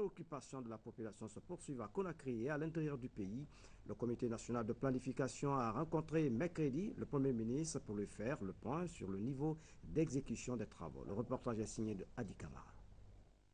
préoccupations de la population se poursuivent à Conakry et à l'intérieur du pays. Le Comité national de planification a rencontré mercredi le Premier ministre pour lui faire le point sur le niveau d'exécution des travaux. Le reportage est signé de Adi Kamara.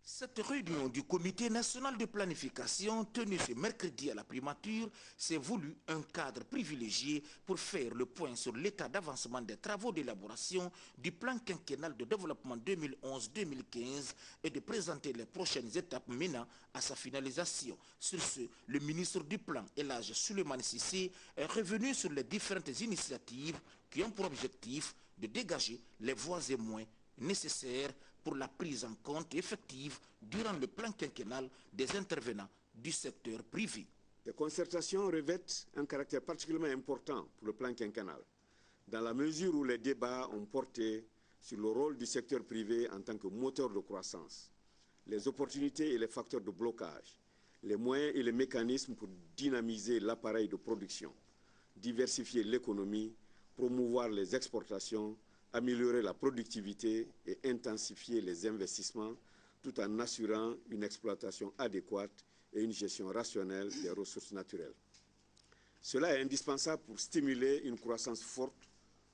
Cette réunion du Comité national de planification tenue ce mercredi à la primature s'est voulu un cadre privilégié pour faire le point sur l'état d'avancement des travaux d'élaboration du plan quinquennal de développement 2011-2015 et de présenter les prochaines étapes menant à sa finalisation. Sur ce, le ministre du plan, Elhadji Souleymane Cissé, est revenu sur les différentes initiatives qui ont pour objectif de dégager les voies et moyens nécessaires pour la prise en compte effective durant le plan quinquennal des intervenants du secteur privé. Les concertations revêtent un caractère particulièrement important pour le plan quinquennal, dans la mesure où les débats ont porté sur le rôle du secteur privé en tant que moteur de croissance, les opportunités et les facteurs de blocage, les moyens et les mécanismes pour dynamiser l'appareil de production, diversifier l'économie, promouvoir les exportations, améliorer la productivité et intensifier les investissements tout en assurant une exploitation adéquate et une gestion rationnelle des ressources naturelles. Cela est indispensable pour stimuler une croissance forte,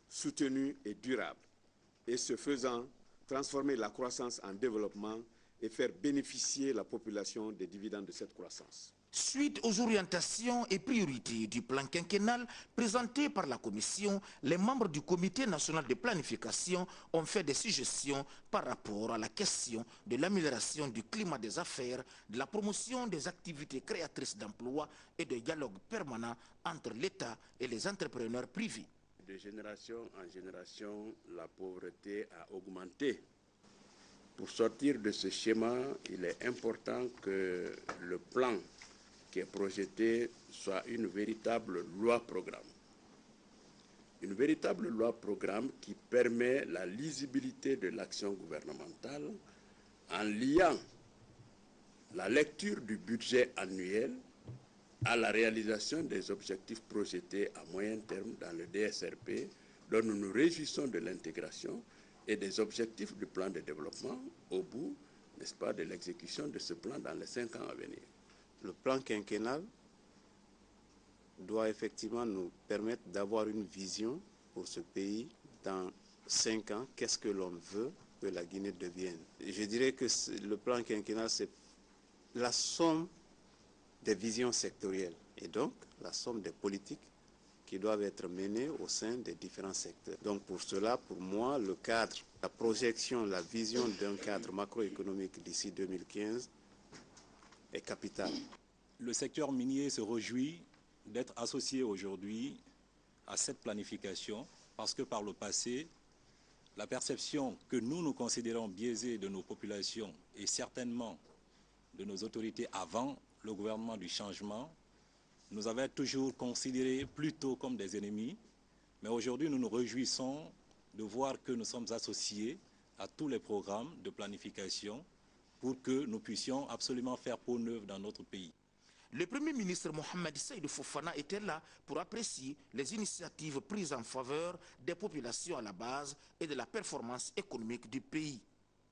soutenue et durable, et ce faisant, transformer la croissance en développement et faire bénéficier la population des dividendes de cette croissance. Suite aux orientations et priorités du plan quinquennal présenté par la Commission, les membres du Comité national de planification ont fait des suggestions par rapport à la question de l'amélioration du climat des affaires, de la promotion des activités créatrices d'emplois et de dialogue permanent entre l'État et les entrepreneurs privés. De génération en génération, la pauvreté a augmenté. Pour sortir de ce schéma, il est important que le plan qui est projeté soit une véritable loi-programme. Une véritable loi-programme qui permet la lisibilité de l'action gouvernementale en liant la lecture du budget annuel à la réalisation des objectifs projetés à moyen terme dans le DSRP, dont nous nous réjouissons de l'intégration et des objectifs du plan de développement au bout, n'est-ce pas, de l'exécution de ce plan dans les 5 ans à venir. Le plan quinquennal doit effectivement nous permettre d'avoir une vision pour ce pays dans 5 ans. Qu'est-ce que l'on veut que la Guinée devienne? Je dirais que le plan quinquennal, c'est la somme des visions sectorielles et donc la somme des politiques qui doivent être menées au sein des différents secteurs. Donc pour cela, pour moi, le cadre, la projection, la vision d'un cadre macroéconomique d'ici 2015 est capital. Le secteur minier se réjouit d'être associé aujourd'hui à cette planification parce que par le passé, la perception que nous considérons biaisée de nos populations et certainement de nos autorités avant le gouvernement du changement nous avait toujours considérés plutôt comme des ennemis. Mais aujourd'hui, nous nous réjouissons de voir que nous sommes associés à tous les programmes de planification pour que nous puissions absolument faire peau neuve dans notre pays. Le Premier ministre Mohamed Seydou Fofana était là pour apprécier les initiatives prises en faveur des populations à la base et de la performance économique du pays.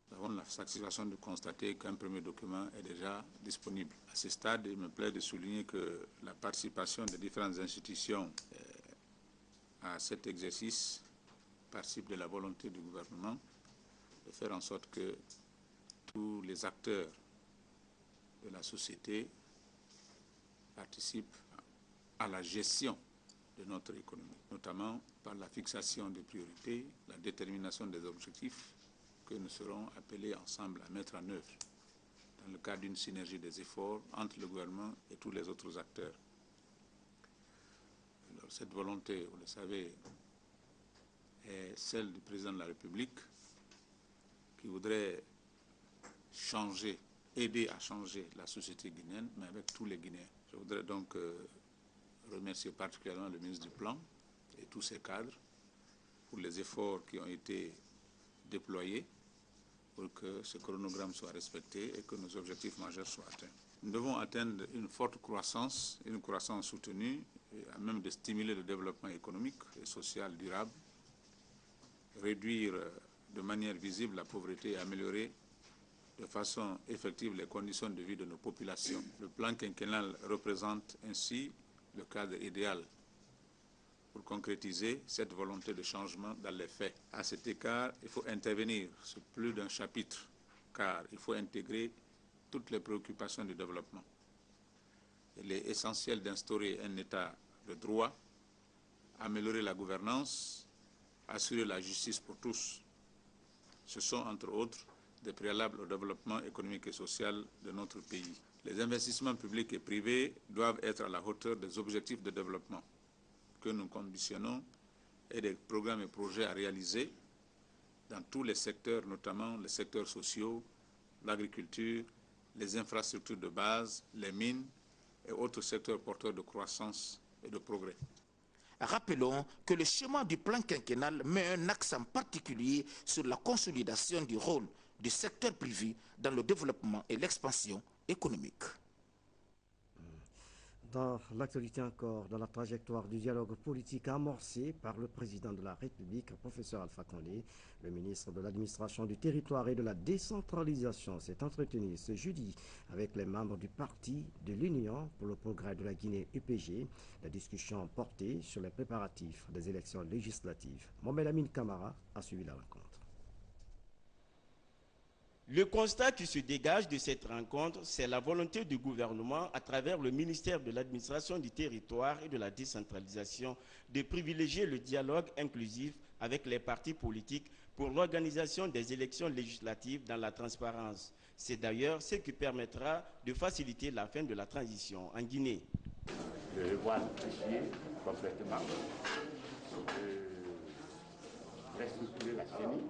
Nous avons la satisfaction de constater qu'un premier document est déjà disponible. À ce stade, il me plaît de souligner que la participation des différentes institutions à cet exercice participe de la volonté du gouvernement de faire en sorte que tous les acteurs de la société participent à la gestion de notre économie, notamment par la fixation des priorités, la détermination des objectifs que nous serons appelés ensemble à mettre en œuvre dans le cadre d'une synergie des efforts entre le gouvernement et tous les autres acteurs. Alors, cette volonté, vous le savez, est celle du président de la République qui voudrait changer, aider à changer la société guinéenne, mais avec tous les Guinéens. Je voudrais donc remercier particulièrement le ministre du Plan et tous ses cadres pour les efforts qui ont été déployés pour que ce chronogramme soit respecté et que nos objectifs majeurs soient atteints. Nous devons atteindre une forte croissance, une croissance soutenue, à même de stimuler le développement économique et social durable, réduire de manière visible la pauvreté et améliorer de façon effective les conditions de vie de nos populations. Le plan quinquennal représente ainsi le cadre idéal pour concrétiser cette volonté de changement dans les faits. À cet égard, il faut intervenir sur plus d'un chapitre, car il faut intégrer toutes les préoccupations du développement. Il est essentiel d'instaurer un état de droit, améliorer la gouvernance, assurer la justice pour tous. Ce sont, entre autres, des préalables au développement économique et social de notre pays. Les investissements publics et privés doivent être à la hauteur des objectifs de développement que nous conditionnons et des programmes et projets à réaliser dans tous les secteurs, notamment les secteurs sociaux, l'agriculture, les infrastructures de base, les mines et autres secteurs porteurs de croissance et de progrès. Rappelons que le schéma du plan quinquennal met un accent particulier sur la consolidation du rôle du secteur privé dans le développement et l'expansion économique. Dans l'actualité encore, dans la trajectoire du dialogue politique amorcé par le président de la République, professeur Alpha Condé, le ministre de l'administration du territoire et de la décentralisation s'est entretenu ce jeudi avec les membres du parti de l'Union pour le progrès de la Guinée UPG. La discussion portée sur les préparatifs des élections législatives. Mohamed Amin Kamara a suivi la rencontre. Le constat qui se dégage de cette rencontre, c'est la volonté du gouvernement, à travers le ministère de l'administration du territoire et de la décentralisation, de privilégier le dialogue inclusif avec les partis politiques pour l'organisation des élections législatives dans la transparence. C'est d'ailleurs ce qui permettra de faciliter la fin de la transition en Guinée. De revoir le fichier complètement, restructurer la CENI,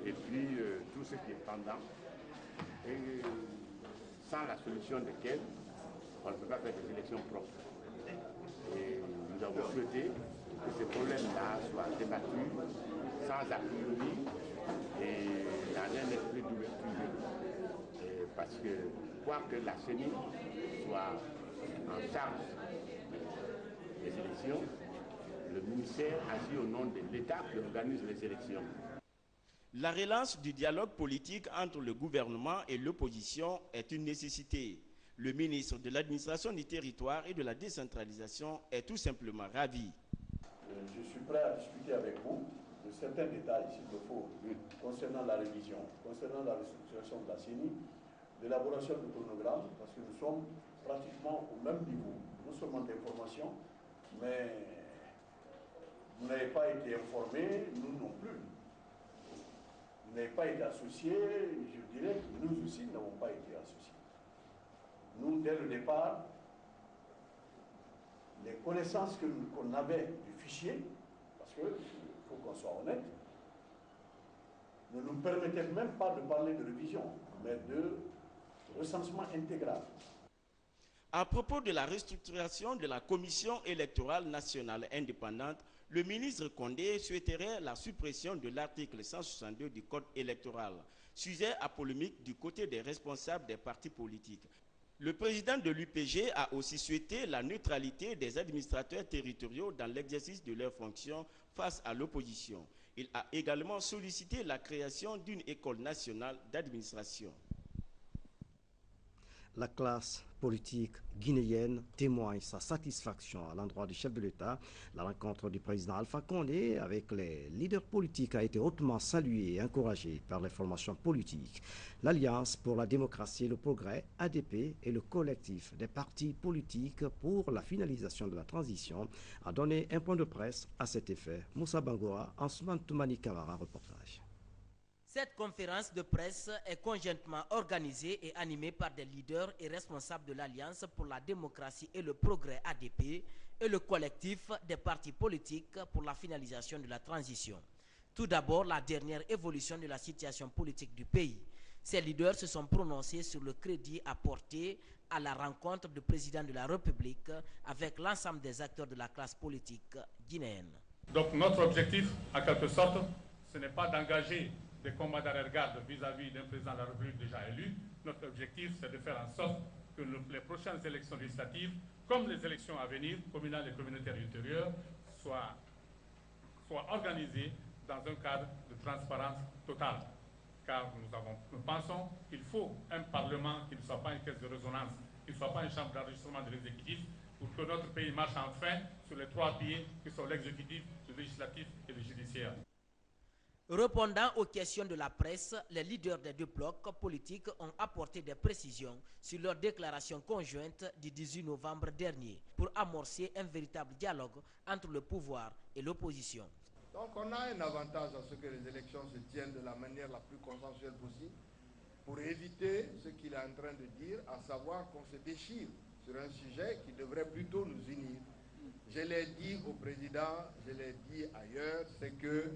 et puis tout ce qui est pendant, et sans la solution desquelles on ne peut pas faire des élections propres. Et nous avons souhaité que ces problèmes-là soient débattus sans a priori et dans un esprit d'ouverture. Parce que, quoi que la CENI soit en charge des élections, le ministère agit au nom de l'État qui organise les élections. La relance du dialogue politique entre le gouvernement et l'opposition est une nécessité. Le ministre de l'administration du territoire et de la décentralisation est tout simplement ravi. Je suis prêt à discuter avec vous de certains détails, s'il le faut, concernant la révision, concernant la restructuration de la CENI, l'élaboration du chronogramme, parce que nous sommes pratiquement au même niveau, non seulement d'information, mais vous n'avez pas été informés, nous non plus. Vous n'avez pas été associés, je dirais que nous aussi n'avons pas été associés. Nous, dès le départ, les connaissances qu'on avait du fichier, parce qu'il faut qu'on soit honnête, ne nous permettaient même pas de parler de révision, mais de recensement intégral. À propos de la restructuration de la Commission électorale nationale indépendante, le ministre Condé souhaiterait la suppression de l'article 162 du Code électoral, sujet à polémique du côté des responsables des partis politiques. Le président de l'UPG a aussi souhaité la neutralité des administrateurs territoriaux dans l'exercice de leurs fonctions face à l'opposition. Il a également sollicité la création d'une école nationale d'administration. La classe politique guinéenne témoigne sa satisfaction à l'endroit du chef de l'État. La rencontre du président Alpha Condé avec les leaders politiques a été hautement saluée et encouragée par les formations politiques. L'Alliance pour la démocratie et le progrès, ADP, et le collectif des partis politiques pour la finalisation de la transition a donné un point de presse à cet effet. Moussa Bangoa, Ansoumane Toumani Kamara, reportage. Cette conférence de presse est conjointement organisée et animée par des leaders et responsables de l'Alliance pour la démocratie et le progrès ADP et le collectif des partis politiques pour la finalisation de la transition. Tout d'abord, la dernière évolution de la situation politique du pays. Ces leaders se sont prononcés sur le crédit apporté à la rencontre du président de la République avec l'ensemble des acteurs de la classe politique guinéenne. Donc notre objectif, en quelque sorte, ce n'est pas d'engager des combats d'arrière-garde vis-à-vis d'un président de la République déjà élu. Notre objectif, c'est de faire en sorte que les prochaines élections législatives, comme les élections à venir, communales et communautaires ultérieures, soient organisées dans un cadre de transparence totale. car nous pensons qu'il faut un Parlement qui ne soit pas une caisse de résonance, qui ne soit pas une chambre d'enregistrement de l'exécutif, pour que notre pays marche enfin sur les 3 piliers qui sont l'exécutif, le législatif et le judiciaire. Répondant aux questions de la presse, les leaders des 2 blocs politiques ont apporté des précisions sur leur déclaration conjointe du 18 novembre dernier pour amorcer un véritable dialogue entre le pouvoir et l'opposition. Donc on a un avantage à ce que les élections se tiennent de la manière la plus consensuelle possible pour éviter ce qu'il est en train de dire, à savoir qu'on se déchire sur un sujet qui devrait plutôt nous unir. Je l'ai dit au président, je l'ai dit ailleurs, c'est que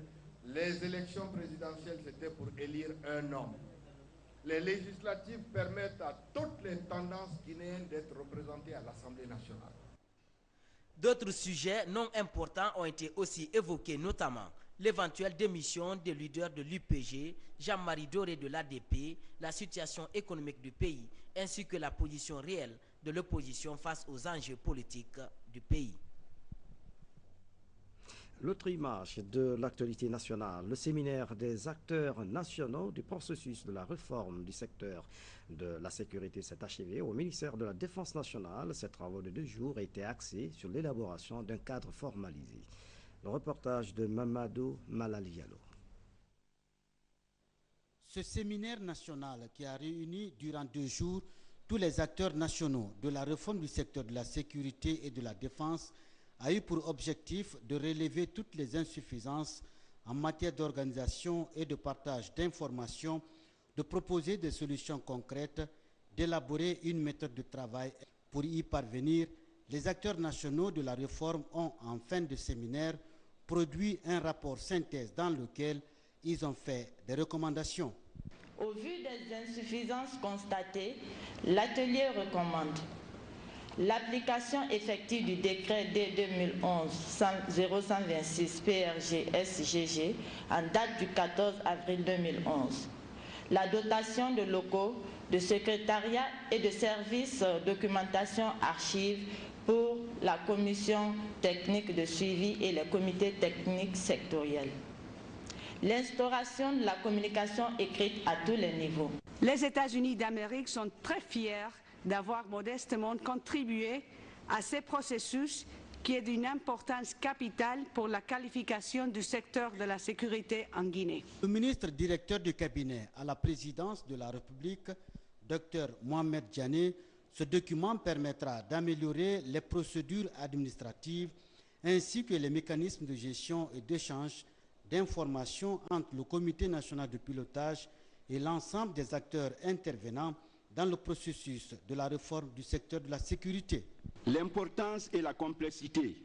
les élections présidentielles, c'était pour élire un homme. Les législatives permettent à toutes les tendances guinéennes d'être représentées à l'Assemblée nationale. D'autres sujets non importants ont été aussi évoqués, notamment l'éventuelle démission des leaders de l'UPG, Jean-Marie Doré de l'ADP, la situation économique du pays, ainsi que la position réelle de l'opposition face aux enjeux politiques du pays. L'autre image de l'actualité nationale, le séminaire des acteurs nationaux du processus de la réforme du secteur de la sécurité s'est achevé au ministère de la Défense nationale. Ces travaux de 2 jours étaient axés sur l'élaboration d'un cadre formalisé. Le reportage de Mamadou Malalialo. Ce séminaire national qui a réuni durant 2 jours tous les acteurs nationaux de la réforme du secteur de la sécurité et de la défense a eu pour objectif de relever toutes les insuffisances en matière d'organisation et de partage d'informations, de proposer des solutions concrètes, d'élaborer une méthode de travail. Pour y parvenir, les acteurs nationaux de la réforme ont, en fin de séminaire, produit un rapport synthèse dans lequel ils ont fait des recommandations. Au vu des insuffisances constatées, l'atelier recommande l'application effective du décret D2011-0126 PRG-SGG en date du 14 avril 2011. La dotation de locaux, de secrétariat et de services documentation archives pour la commission technique de suivi et les comités techniques sectoriels. L'instauration de la communication écrite à tous les niveaux. Les États-Unis d'Amérique sont très fiers d'avoir modestement contribué à ce processus qui est d'une importance capitale pour la qualification du secteur de la sécurité en Guinée. Le ministre directeur du cabinet à la présidence de la République, Dr Mohamed Diané, ce document permettra d'améliorer les procédures administratives ainsi que les mécanismes de gestion et d'échange d'informations entre le Comité national de pilotage et l'ensemble des acteurs intervenants dans le processus de la réforme du secteur de la sécurité. L'importance et la complexité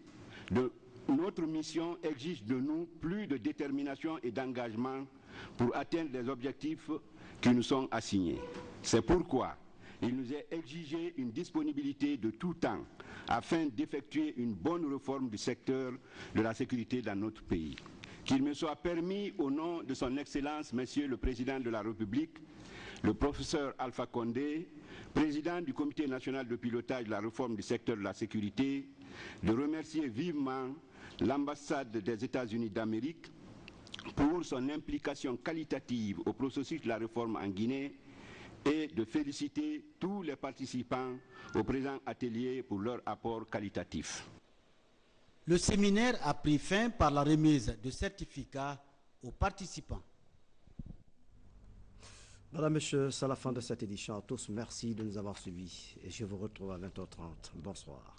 de notre mission exigent de nous plus de détermination et d'engagement pour atteindre les objectifs qui nous sont assignés. C'est pourquoi il nous est exigé une disponibilité de tout temps afin d'effectuer une bonne réforme du secteur de la sécurité dans notre pays. Qu'il me soit permis, au nom de son Excellence, Monsieur le Président de la République, le professeur Alpha Condé, président du Comité national de pilotage de la réforme du secteur de la sécurité, de remercier vivement l'ambassade des États-Unis d'Amérique pour son implication qualitative au processus de la réforme en Guinée et de féliciter tous les participants au présent atelier pour leur apport qualitatif. Le séminaire a pris fin par la remise de certificats aux participants. Madame, Monsieur, c'est la fin de cette édition. À tous, merci de nous avoir suivis et je vous retrouve à 20h30. Bonsoir.